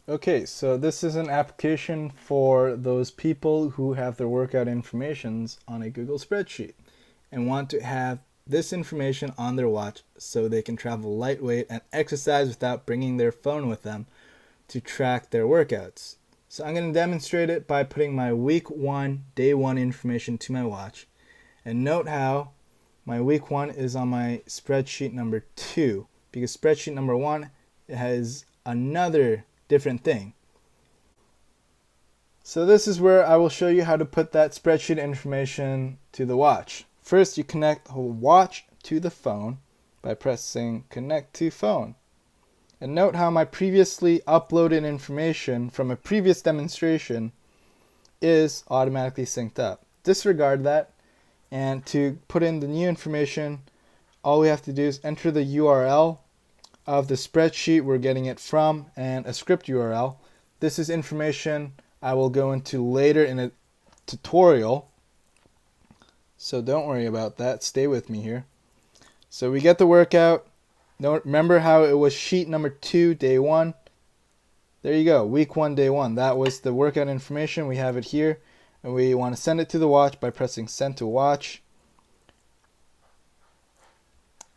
Okay, so this is an application for those people who have their workout informations on a Google spreadsheet and want to have this information on their watch so they can travel lightweight and exercise without bringing their phone with them to track their workouts. So I'm going to demonstrate it by putting my week 1, day 1 information to my watch. And note how my week 1 is on my spreadsheet number 2 because spreadsheet number 1 has another different thing. So this is where I will show you how to put that spreadsheet information to the watch. First, you connect the watch to the phone by pressing connect to phone. And note how my previously uploaded information from a previous demonstration is automatically synced up. Disregard that, and to put in the new information, all we have to do is enter the URL of the spreadsheet we're getting it from and a script URL. This is information I will go into later in a tutorial, so don't worry about that. Stay with me here. So we get the workout. Remember how it was sheet number 2, day 1? There you go, week 1, day 1. That was the workout information. We have it here, and we want to send it to the watch by pressing send to watch.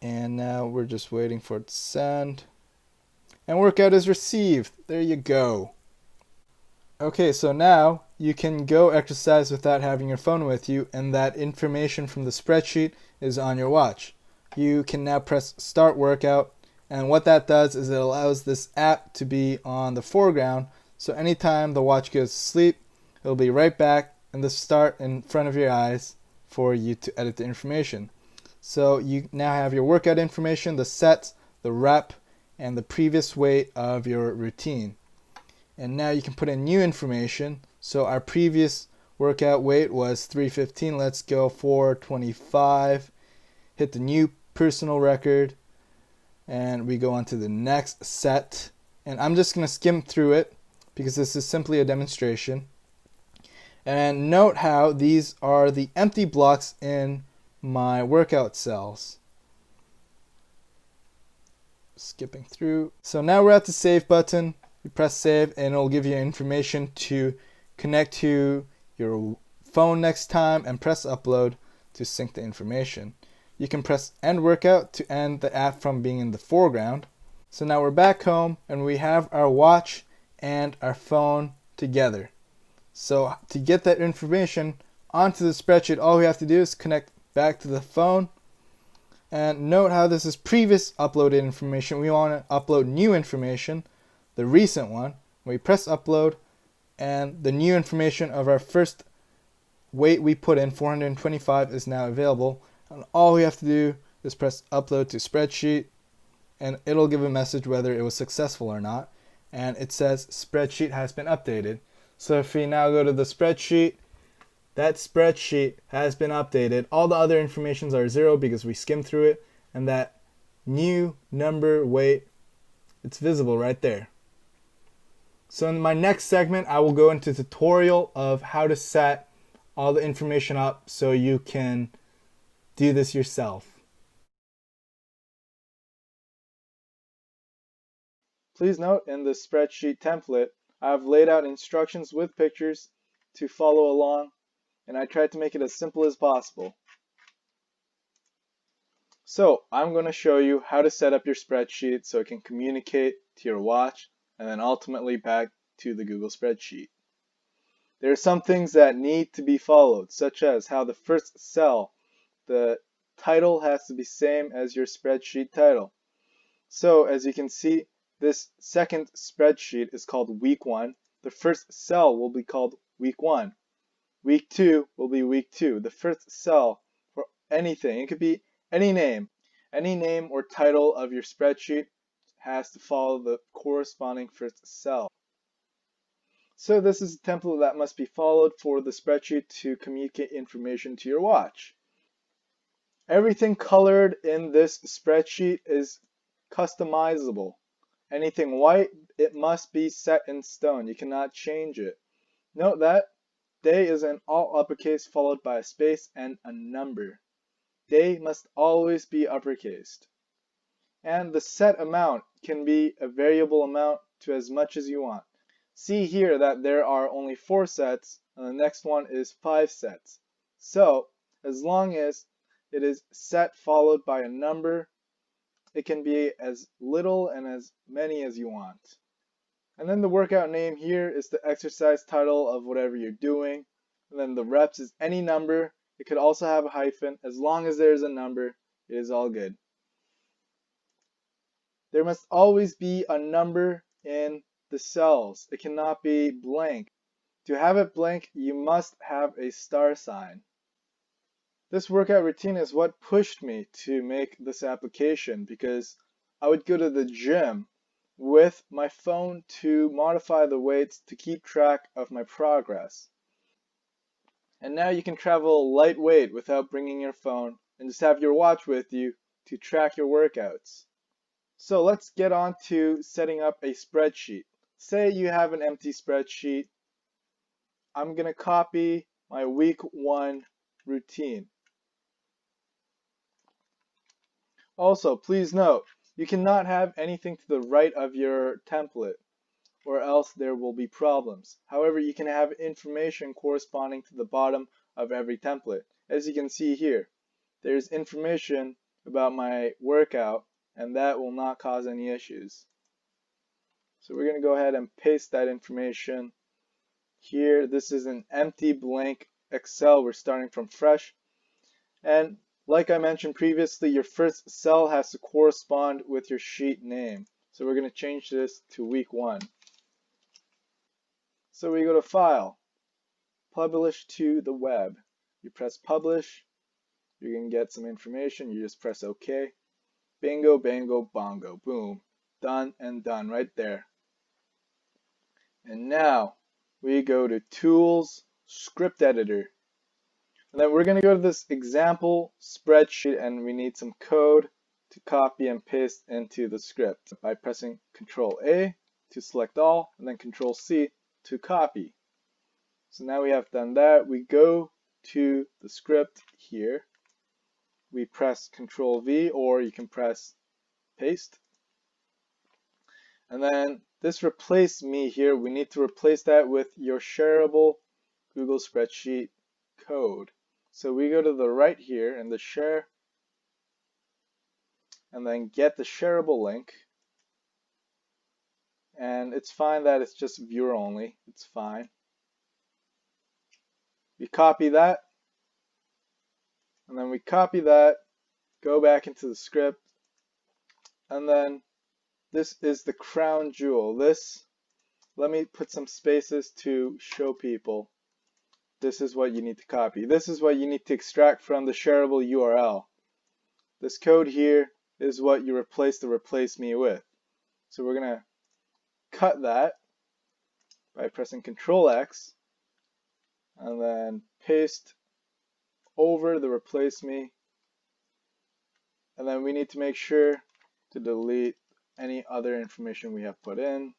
And now we're just waiting for it to send. And workout is received. There you go. Okay, so now you can go exercise without having your phone with you, and that information from the spreadsheet is on your watch. You can now press start workout, and what that does is it allows this app to be on the foreground, so anytime the watch goes to sleep, it'll be right back in the start in front of your eyes for you to edit the information. So you now have your workout information, the sets, the rep, and the previous weight of your routine. And now you can put in new information. So our previous workout weight was 315. Let's go 425. Hit the new personal record. And we go on to the next set. And I'm just going to skim through it because this is simply a demonstration. And note how these are the empty blocks in my workout cells. Skipping through. So now we're at the save button. You press save and it'll give you information to connect to your phone next time and press upload to sync the information. You can press end workout to end the app from being in the foreground. So now we're back home and we have our watch and our phone together. So to get that information onto the spreadsheet, all we have to do is connect back to the phone. And note how this is previous uploaded information. We want to upload new information, the recent one. We press upload and the new information of our first weight we put in, 425, is now available. And all we have to do is press upload to spreadsheet and it'll give a message whether it was successful or not. And it says spreadsheet has been updated. So if we now go to the spreadsheet, that spreadsheet has been updated. All the other informations are 0 because we skimmed through it, and that new number weight, it's visible right there. So in my next segment, I will go into a tutorial of how to set all the information up so you can do this yourself. Please note in the spreadsheet template, I've laid out instructions with pictures to follow along, and I tried to make it as simple as possible. So I'm going to show you how to set up your spreadsheet so it can communicate to your watch and then ultimately back to the Google spreadsheet. There are some things that need to be followed, such as how the first cell, the title has to be same as your spreadsheet title. So as you can see, this second spreadsheet is called week 1. The first cell will be called week 1. Week 2 will be week 2. The first cell for anything, it could be any name or title of your spreadsheet has to follow the corresponding first cell. So this is a template that must be followed for the spreadsheet to communicate information to your watch. Everything colored in this spreadsheet is customizable. Anything white, it must be set in stone. You cannot change it. Note that day is in all uppercase followed by a space and a number. Day must always be uppercased. And the set amount can be a variable amount to as much as you want. see here that there are only 4 sets, and the next one is 5 sets. So as long as it is set followed by a number, it can be as little and as many as you want. And then the workout name here is the exercise title of whatever you're doing. And then the reps is any number. It could also have a hyphen. As long as there's a number, it is all good. There must always be a number in the cells. It cannot be blank. To have it blank, you must have a star sign. This workout routine is what pushed me to make this application, because I would go to the gym with my phone to modify the weights to keep track of my progress. And now you can travel lightweight without bringing your phone and just have your watch with you to track your workouts. So let's get on to setting up a spreadsheet. Say you have an empty spreadsheet. I'm going to copy my week 1 routine. Also, please note, you cannot have anything to the right of your template, or else there will be problems. However, you can have information corresponding to the bottom of every template. As you can see here, there's information about my workout, and that will not cause any issues. So we're going to go ahead and paste that information here. This is an empty blank Excel. We're starting from fresh. And like I mentioned previously, your first cell has to correspond with your sheet name. So we're going to change this to week 1. So we go to File, Publish to the web. You press Publish. You're going to get some information. You just press OK. Bingo, bango, bongo. Boom. Done and done right there. And now we go to Tools, Script Editor. And then we're going to go to this example spreadsheet, and we need some code to copy and paste into the script by pressing Control A to select all, and then Control C to copy. So now we have done that. We go to the script here. We press Control V, or you can press Paste. And then this Replace Me here, we need to replace that with your shareable Google Spreadsheet code. So we go to the right here in the share, and then get the shareable link. And it's fine that it's just viewer only. It's fine. We copy that, and then we copy that, go back into the script, and then this is the crown jewel. This, let me put some spaces to show people. This is what you need to copy. This is what you need to extract from the shareable URL. This code here is what you replace the replace me with. So we're going to cut that by pressing Control X and then paste over the replace me. And then we need to make sure to delete any other information we have put in.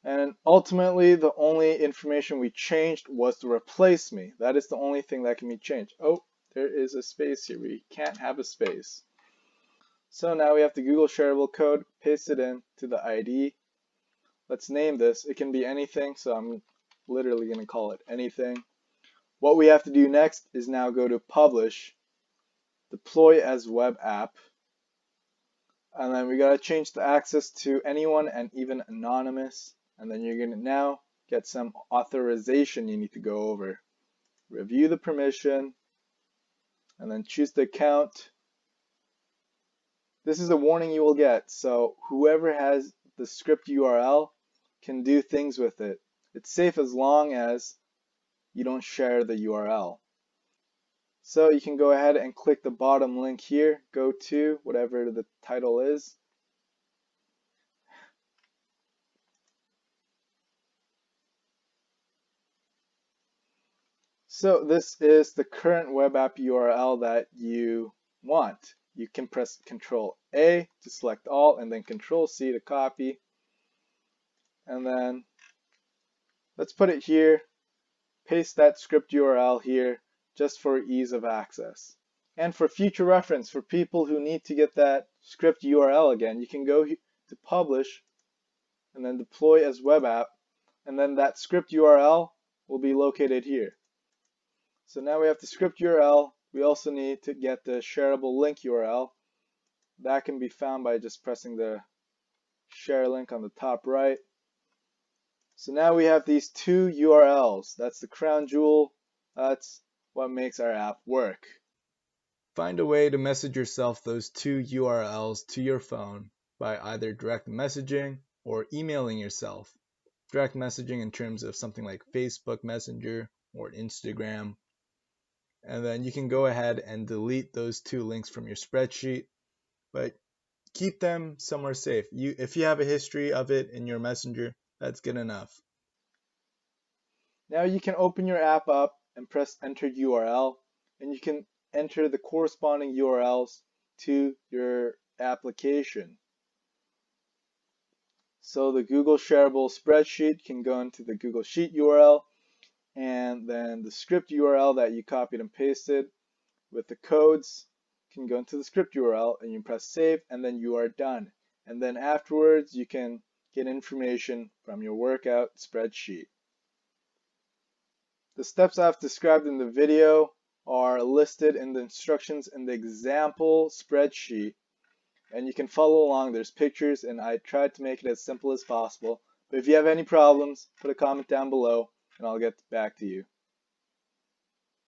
And ultimately, the only information we changed was to replace me. That is the only thing that can be changed. Oh, there is a space here. We can't have a space. So now we have the Google shareable code, paste it in to the ID. Let's name this. It can be anything, so I'm literally going to call it anything. What we have to do next is now go to Publish, Deploy as Web App, and then we got to change the access to anyone and even anonymous. And then you're going to now get some authorization you need to go over. Review the permission, and then choose the account. This is a warning you will get, so whoever has the script URL can do things with it. It's safe as long as you don't share the URL. So you can go ahead and click the bottom link here, go to whatever the title is. So this is the current web app URL that you want. You can press Control A to select all, and then Control C to copy. And then let's put it here, paste that script URL here just for ease of access. And for future reference, for people who need to get that script URL again, you can go to Publish and then Deploy as Web App. and then that script URL will be located here. So now we have the script URL. We also need to get the shareable link URL. That can be found by just pressing the share link on the top right. So now we have these two URLs. That's the crown jewel. That's what makes our app work. Find a way to message yourself those two URLs to your phone by either direct messaging or emailing yourself. Direct messaging in terms of something like Facebook Messenger or Instagram. And then you can go ahead and delete those two links from your spreadsheet, but keep them somewhere safe. If you have a history of it in your messenger, that's good enough. Now you can open your app up and press enter URL, and you can enter the corresponding URLs to your application. So the Google shareable spreadsheet can go into the Google Sheet URL, and then the script URL that you copied and pasted with the codes can go into the script URL, and you press save, and then you are done. And then afterwards you can get information from your workout spreadsheet. The steps I've described in the video are listed in the instructions in the example spreadsheet, and you can follow along. There's pictures, and I tried to make it as simple as possible. But if you have any problems, put a comment down below and I'll get back to you.